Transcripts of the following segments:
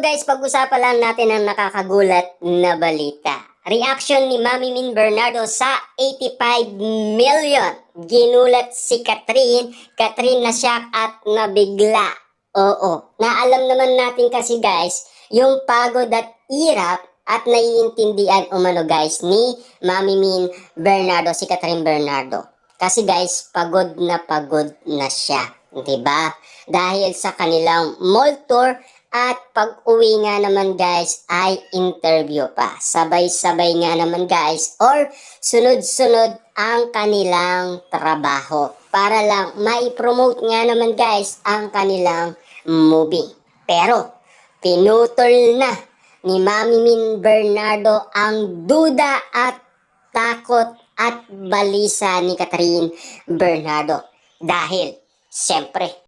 Ito guys, pag-usapan lang natin ang nakakagulat na balita. Reaction ni Mami Min Bernardo sa 85 million. Ginulat si Catherine. Catherine na shock at nabigla. Oo, naalam naman natin kasi guys, yung pagod at hirap at naiintindihan umano guys ni Mami Min Bernardo, si Catherine Bernardo. Kasi guys, pagod na siya. 'Di ba? Dahil sa kanilang mall tour at pag-uwi nga naman guys ay interview pa. Sabay-sabay nga naman guys or sunod-sunod ang kanilang trabaho para lang mai-promote nga naman guys ang kanilang movie. Pero pinutol na ni Mami Min Bernardo ang duda at takot at balisa ni Catherine Bernardo. Dahil siyempre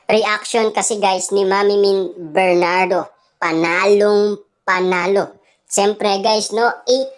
reaction kasi guys ni Mami Min Bernardo, panalong panalo. Siyempre guys, no,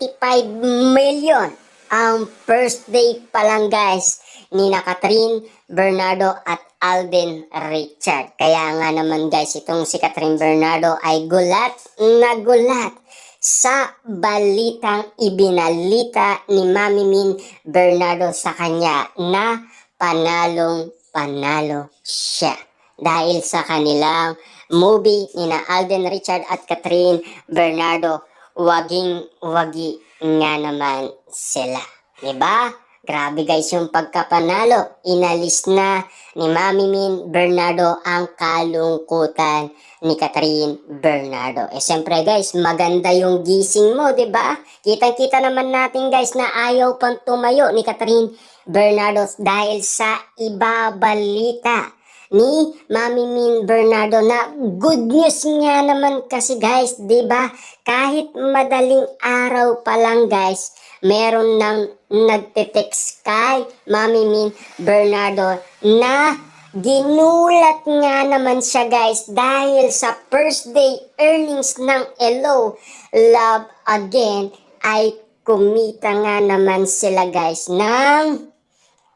85 million ang first day pa lang guys ni na Catherine Bernardo at Alden Richard. Kaya nga naman guys, itong si Catherine Bernardo ay gulat na gulat sa balitang ibinalita ni Mami Min Bernardo sa kanya na panalong panalo siya. Dahil sa kanilang movie ni na Alden Richard at Catherine Bernardo, waging-wagi nga naman sila. Diba? Grabe guys yung pagkapanalo. Inalis na ni Mami Min Bernardo ang kalungkutan ni Catherine Bernardo. Siyempre guys, maganda yung gising mo, diba? Kitang-kita naman natin guys na ayaw pang tumayo ni Catherine Bernardo dahil sa ibabalita ni Mami Min Bernardo na good news nga naman kasi guys, 'di ba? Kahit madaling araw pa lang guys, meron nang nagte-text kay Mami Min Bernardo na ginulat nga naman siya guys dahil sa first day earnings ng Hello Love Again ay kumita nga naman sila guys ng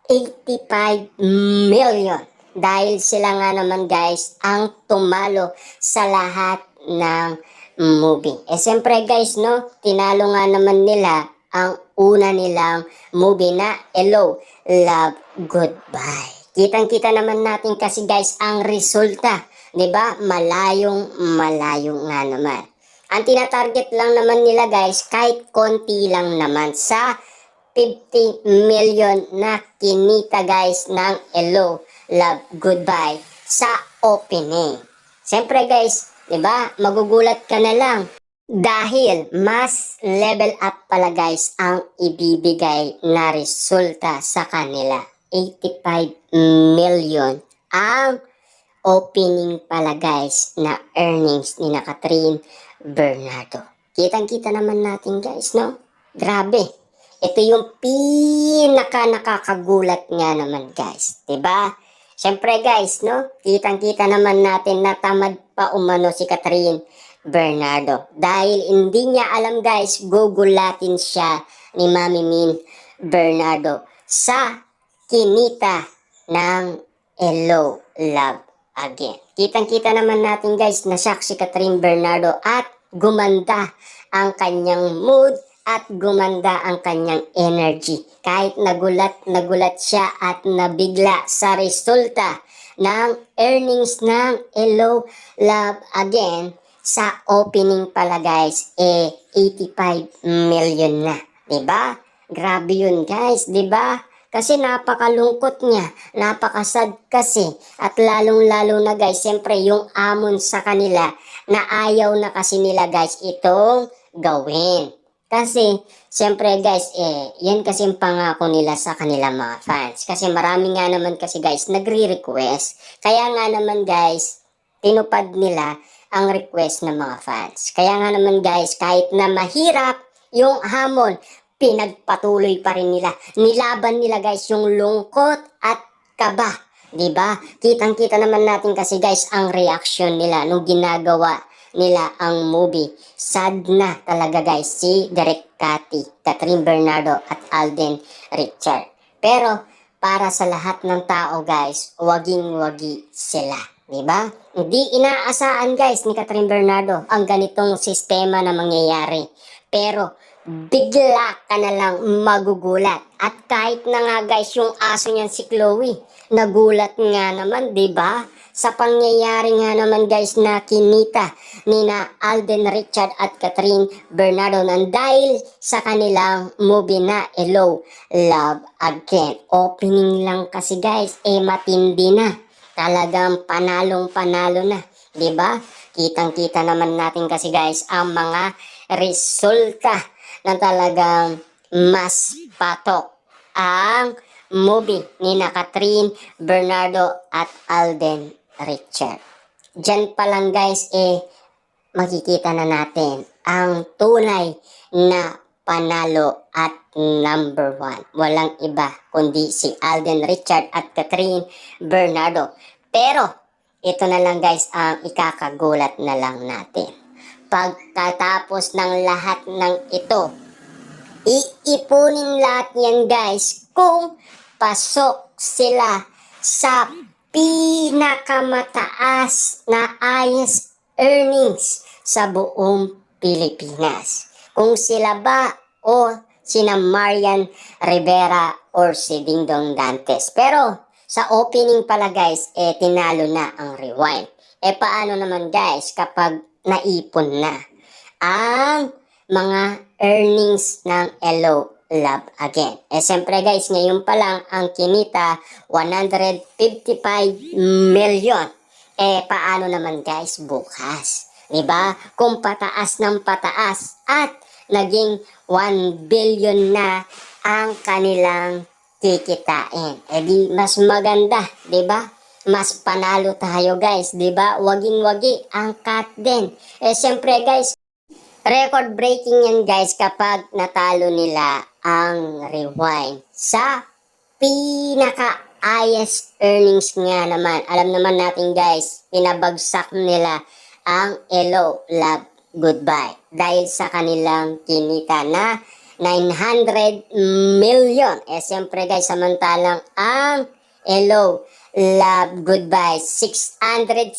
85 million. Dahil sila nga naman guys ang tumalo sa lahat ng movie. Siyempre guys, no, tinalo nga naman nila ang una nilang movie na Hello, Love, Goodbye. Kitang-kita naman natin kasi guys ang resulta. 'Di ba? Malayong nga naman. Ang tinatarget lang naman nila guys, kahit konti lang naman sa 50 million na kinita guys ng Hello, Love, Goodbye sa opening. Siyempre guys, 'di ba? Magugulat ka na lang dahil mas level up pala guys ang ibibigay na resulta sa kanila. 85 million ang opening pala guys na earnings ni na Catherine Bernardo. Kitang-kita naman natin guys, no? Grabe. Ito yung nakakagulat nga naman guys, 'di ba? Siyempre guys, no? Kitang-kita naman natin na tamad pa umano si Catherine Bernardo. Dahil hindi niya alam guys, gugulatin siya ni Mami Min Bernardo sa kinita ng Hello, Love Again. Kitang-kita naman natin guys na shock si Catherine Bernardo at gumanda ang kanyang mood at gumanda ang kanyang energy. Kahit nagulat siya at nabigla sa resulta ng earnings ng Hello, Love Again sa opening pala guys, 85 million na. 'Di ba? Grabe yun guys, 'di ba? Kasi napakalungkot niya, napakasad kasi, at lalong-lalo na guys, siyempre yung amon sa kanila na ayaw na kasi nila guys itong gawin. Kasi, siyempre guys, yan kasi yung pangako nila sa kanilang mga fans. Kasi marami nga naman kasi guys, nagre-request. Kaya nga naman guys, tinupad nila ang request ng mga fans. Kaya nga naman guys, kahit na mahirap yung hamon, pinagpatuloy pa rin nila. Nilaban nila guys yung lungkot at kaba. 'Di ba? Kitang-kita naman natin kasi guys ang reaction nila nung ginagawa nila ang movie. Sad na talaga guys si Direk Catherine Bernardo at Alden Richard. Pero para sa lahat ng tao guys, waging-wagi sila. Diba? Hindi inaasahan guys ni Catherine Bernardo ang ganitong sistema na mangyayari. Pero bigla ka na lang magugulat. At kahit na nga guys yung aso niyan si Chloe, nagulat nga naman, diba? Sa pangyayari nga naman guys na kinita ni na Alden Richard at Catherine Bernardo nang dahil sa kanilang movie na Hello, Love Again. Opening lang kasi guys, matindi na. Talagang panalong-panalo na, 'di ba? Kitang-kita naman natin kasi guys ang mga resulta na talagang mas patok ang movie ni na Catherine Bernardo at Alden Richard. Diyan pa lang guys makikita na natin ang tunay na panalo at number 1. Walang iba kundi si Alden Richard at Catherine Bernardo. Pero ito na lang guys ang ikakagulat na lang natin. Pagkatapos ng lahat ng ito, iipunin lahat yan guys kung pasok sila sa pinakamataas na highest earnings sa buong Pilipinas. Kung sila ba o sina Marian Rivera or si Dingdong Dantes. Pero sa opening pala guys, tinalo na ang Rewind. Paano naman guys kapag naipon na ang mga earnings ng Hello, Love Again? Siyempre guys, ngayon pa lang ang kinita 155 million. Paano naman guys bukas? Diba? Kung pataas ng pataas at naging 1 billion na ang kanilang kikitain. Di mas maganda, 'di ba? Mas panalo tayo, guys, 'di ba? Waging-wagi ang cut din. Siyempre, guys, record breaking 'yan, guys, kapag natalo nila ang Rewind sa pinaka highest earnings nga naman. Alam naman natin, guys, pinabagsak nila ang Hello, Love, Goodbye dahil sa kanilang kinita na 900 million. Siyempre guys, samantalang ang Hello, Love, Goodbye 660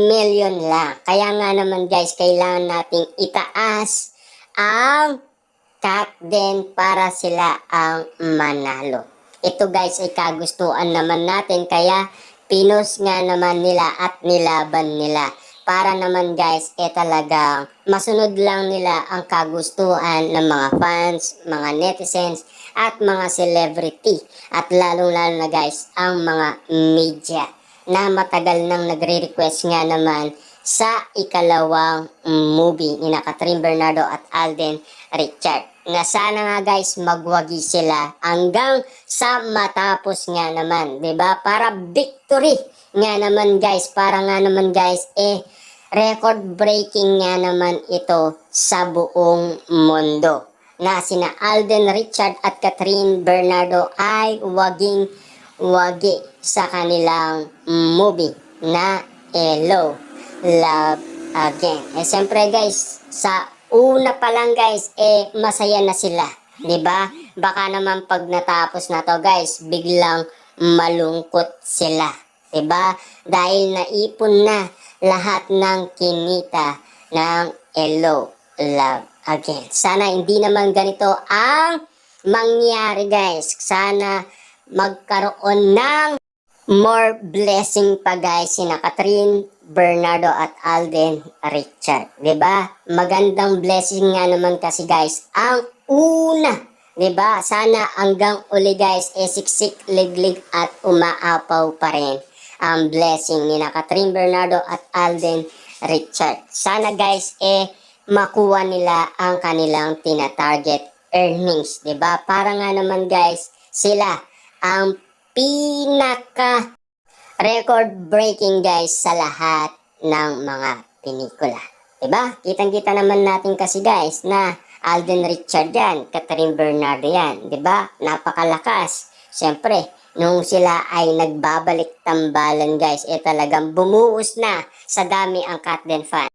million lang. Kaya nga naman guys, kailangan nating itaas ang cut din para sila ang manalo. Ito guys ay kagustuhan naman natin, kaya pinos nga naman nila at nilaban nila. Para naman guys, talagang masunod lang nila ang kagustuhan ng mga fans, mga netizens, at mga celebrity. At lalong-lalo na guys, ang mga media na matagal nang nagre-request nga naman sa ikalawang movie ni na Catherine Bernardo at Alden Richard. Na sana nga guys magwagi sila hanggang sa matapos nga naman, 'di ba? Para victory nga naman guys, para nga naman guys record breaking nga naman ito sa buong mundo. Na sina Alden Richard at Catherine Bernardo ay waging-wagi sa kanilang movie na Hello, Love Again. Siyempre guys, sa una pa lang guys, masaya na sila. 'Di ba? Baka naman pag natapos na to guys, biglang malungkot sila. 'Di ba? Dahil naipon na lahat ng kinita ng Hello, Love Again. Sana hindi naman ganito ang mangyari guys. Sana magkaroon ng more blessing pa guys sina Catherine Bernardo at Alden Richard. 'Di ba? Magandang blessing nga naman kasi guys ang una. 'Di ba? Sana hanggang uli guys siksik, liglig at umaapaw pa rin ang blessing ni na Catherine Bernardo at Alden Richard. Sana guys makuha nila ang kanilang tina-target earnings, 'di ba? Para nga naman guys sila ang pinaka record breaking guys sa lahat ng mga pelikula. 'Di ba? Kitang-kita naman natin kasi guys na Alden Richard yan, Catherine Bernardo yan, 'di ba? Napakalakas. Siyempre, nung sila ay nagbabalik tambalan guys, talagang bumuhos na sa dami ang Katden fan.